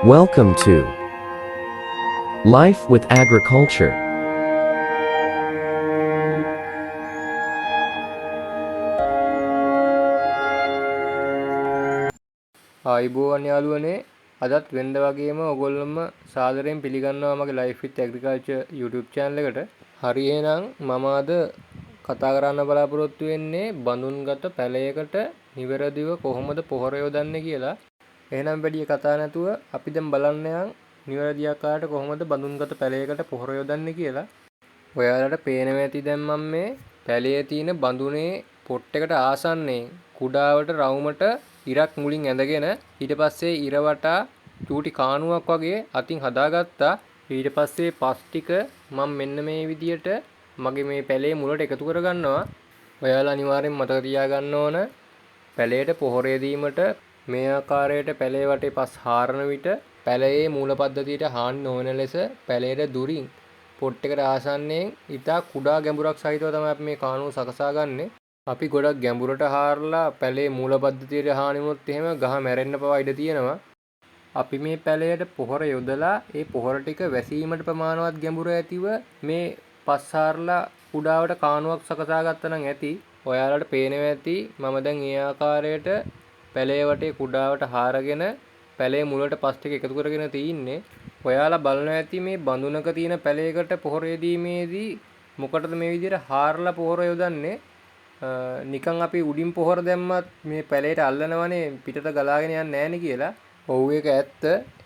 Welcome to Life with Agriculture. ආයිබෝවන් යාළුවනේ අදත් වෙනද වගේම ඔයගොල්ලොම සාදරයෙන් පිළිගන්නවා මගේ Life with Agriculture YouTube channel එකට. හරි එහෙනම් මම අද කතා කරන්න බලාපොරොත්තු වෙන්නේ බඳුන්ගත පැලයකට නිවැරදිව කොහොමද පොහොර යොදන්නේ කියලා. එහෙනම් වැඩි කතා නැතුව අපි දැන් බලන්න යන් නිවැරදි ආකාරයට කොහොමද බඳුන්ගත පැලයකට පොහොර යොදන්නේ කියලා. ඔයාලට පේනවා ඇති දැන් මම මේ පැලයේ තියෙන බඳුනේ පොට් එකට ආසන්නයෙන් කුඩාවට රවුමට ඉරක් මුලින් ඇඳගෙන ඊට පස්සේ ඉර වටා චූටි කාණුවක් වගේ අතින් හදාගත්තා. ඊට පස්සේ පස් ටික මම මෙන්න මේ විදියට මගේ මේ පැලේ මුලට එකතු කරගන්නවා. ඔයාලා අනිවාර්යෙන් මතක තියාගන්න ඕන පැලයට පොහොර දීමට මේ ආකාරයට පැලේ වටේ පස් හාරන විට පැලයේ මූල පද්ධතියට හානි නොවන ලෙස පැලයට දුරින් පොට් එකට ආසන්නයෙන් ඉතා කුඩා ගැඹුරක් සහිතව තමයි අපි මේ කාණුව සකසා ගන්නෙ. අපි ගොඩක් ගැඹුරට හාරලා පැලේ මූල පද්ධතියට හානි වුණොත් එහෙම ගහ මැරෙන්න පවා ඉඩ තියෙනවා. අපි මේ පැලයට පොහොර යොදලා ඒ පොහොර ටික වැසීමට ප්‍රමාණවත් ගැඹුර ඇතිව මේ පස් හාරලා කුඩාවට කාණුවක් සකසා ගත්තා නම් ඇති. ඔයාලට පේනවා ඇති මම දැන් ඒ ආකාරයට පැලේ වටේ කුඩාවට හාරගෙන පැලේ මුලට පස් ටික එකතු කරගෙන තින්නේ. ඔයාලා බලනවා ඇති මේ බඳුනක තියෙන පැලයකට පොහොර යෙදීමේදී මොකටද මේ විදිහට හාරලා පොහොර යොදන්නේ? නිකන් අපි උඩින් පොහොර දැම්මත් මේ පැලයට අල්ලනවනේ පිටට ගලාගෙන යන්නේ නැහෙනේ කියලා. ඔව් ඒක ඇත්ත.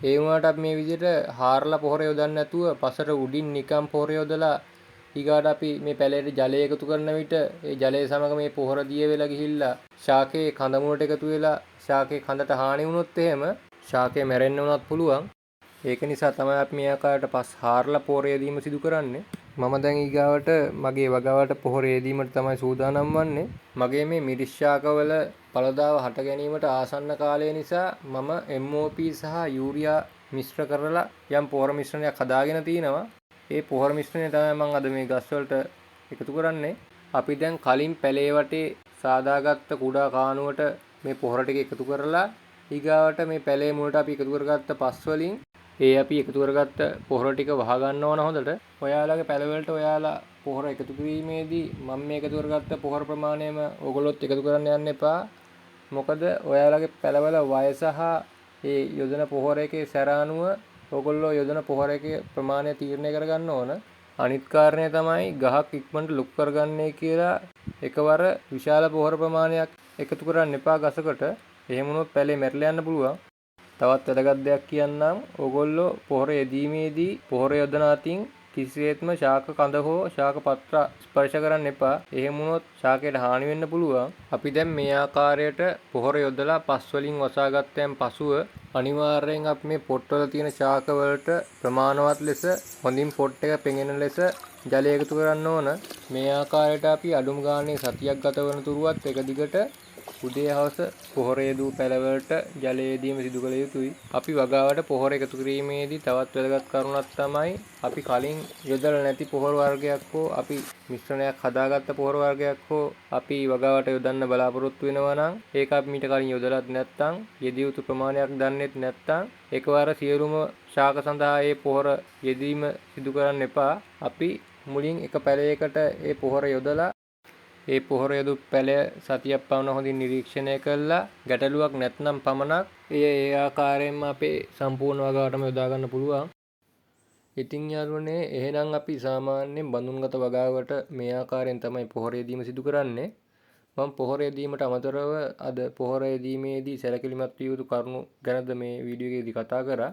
ඒ වුණාට අපි මේ විදිහට හාරලා පොහොර යොදන්නේ නැතුව පසට උඩින් නිකන් පොහොර යොදලා ඊගාට අපි මේ පැලයට ජලය එකතු කරන විට ඒ ජලය සමග මේ පොහොර දිය වෙලා ගිහිල්ලා ශාකයේ කඳ මුලට එකතු වෙලා ශාකයේ කඳට හානි වුණොත් එහෙම ශාකය මැරෙන්න උනත් පුළුවන්. ඒක නිසා තමයි අපි මේ ආකාරයට පස් හාරලා පොහොර යෙදීම සිදු කරන්නේ. මම දැන් ඊගාවට මගේ වගාවට පොහොර යෙදීමට තමයි සූදානම් වන්නේ. මගේ මේ මිරිස් ශාකවල පළදාව හට ගැනීමට ආසන්න කාලය නිසා මම MOP සහ යූරියා මිශ්‍ර කරලා යම් පොහොර මිශ්‍රණයක් හදාගෙන තිනවා. ඒ පොහොර මිශ්‍රණය තමයි මම අද මේ ගස් වලට එකතු කරන්නේ. අපි දැන් කලින් පැලේ වටේ සාදාගත්ත කුඩා කාණුවට මේ පොහොර ටික එකතු කරලා ඊගාවට මේ පැලේ මුලට අපි එකතු කරගත්ත පස් වලින් ඒ අපි එකතු කරගත්ත පොහොර ටික වහ ගන්න ඕන හොඳට. ඔයාලගේ පැලවලට ඔයාලා පොහොර එකතු කිරීමේදී මම මේ එකතු කරගත්ත පොහොර ප්‍රමාණයම ඕගොල්ලොත් එකතු කරන්න යන්න එපා. මොකද ඔයාලගේ පැලවල වයස හා ඒ යොදන පොහොර එකේ සැර අනුව ඕගොල්ලෝ යොදන පොහොර එකේ ප්‍රමාණය තීරණය කරගන්න ඕන. අනිත් කාරණය තමයි ගහක් ඉක්මනට ලොකු කරගන්නේ කියලා එකවර විශාල පොහොර ප්‍රමාණයක් එකතු කරන්න එපා ගසකට. එහෙම වුණොත් පැලේ මැරිලා යන්න පුළුවන්. තවත් වැදගත් දෙයක් කියන්නම්. ඕගොල්ලෝ පොහොර යෙදීමේදී පොහොර යොදන අතින් කිසිසේත්ම ශාක කඳ හෝ ශාක පත්‍ර ස්පර්ශ කරන්න එපා. එහෙම වුණොත් ශාකයට හානි වෙන්න පුළුවන්. අපි දැන් මේ ආකාරයට පොහොර යොදලා පස් වලින් වසාගත්තයන් පසුව අනිවාර්යෙන් අපි මේ පොට් වල තියෙන ශාක වලට ප්‍රමාණවත් ලෙස හොඳින් පොට් එක පෙඟෙන ලෙස ජලය එකතු කරන්න ඕන. මේ ආකාරයට අපි අඩුම ගානේ සතියක් ගත වන තුරුවත් එක දිගට උදේ හවස පොහොර යෙදූ පැලවලට ජලය යෙදීම සිදු කළ යුතුයි. අපි වගාවට පොහොර එකතු කිරීමේදී තවත් වැදගත් කරුණක් තමයි අපි කලින් යොදලා නැති පොහොර වර්ගයක් හෝ අපි මිශ්‍රණයක් හදාගත්ත පොහොර වර්ගයක් හෝ අපි වගාවට යොදන්න බලාපොරොත්තු වෙනවා නම් ඒක අපි මීට කලින් යොදලත් නැත්නම් යෙදිය යුතු ප්‍රමාණයක් දන්නෙත් නැත්නම් එකවර සියලුම ශාක සඳහා ඒ පොහොර යෙදීම සිදු කරන්න එපා. අපි මුලින් එක පැලයකට ඒ පොහොර යොදලා ඒ පොහොර යොදු පැලය සතියක් පමණ හොඳින් නිරීක්ෂණය කළා. ගැටලුවක් නැත්නම් පමණක් ඒ ආකාරයෙන්ම අපේ සම්පූර්ණ වගාවටම යොදා ගන්න පුළුවන්. ඉතින් යාළුවනේ එහෙනම් අපි සාමාන්‍යයෙන් බඳුන්ගත වගාවට මේ ආකාරයෙන් තමයි පොහොර යෙදීම සිදු කරන්නේ. මම පොහොර යෙදීමට අමතරව අද පොහොර යෙදීමේදී සැලකිලිමත් විය යුතු කරුණු ගැනද මේ වීඩියෝ එකේදී කතා කරා.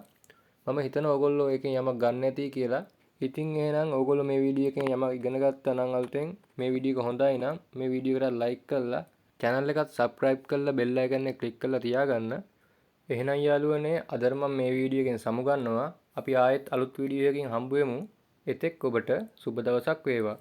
මම හිතනවා ඔයගොල්ලෝ එකෙන් යමක් ගන්න ඇති කියලා. ඉතින් එහෙනම් ඔයගොල්ලෝ මේ වීඩියෝ එකෙන් යමක් ඉගෙන ගත්තා නම් අලුතෙන් මේ වීඩියෝ එක හොඳයි නම් මේ වීඩියෝ එකට ලයික් කරලා channel එකත් subscribe කරලා bell icon එක click කරලා තියාගන්න. එහෙනම් යාළුවනේ අද මම මේ වීඩියෝ එකෙන් සමුගන්නවා. අපි ආයෙත් අලුත් වීඩියෝ එකකින් හම්බ වෙමු. එතෙක් ඔබට සුබ දවසක් වේවා.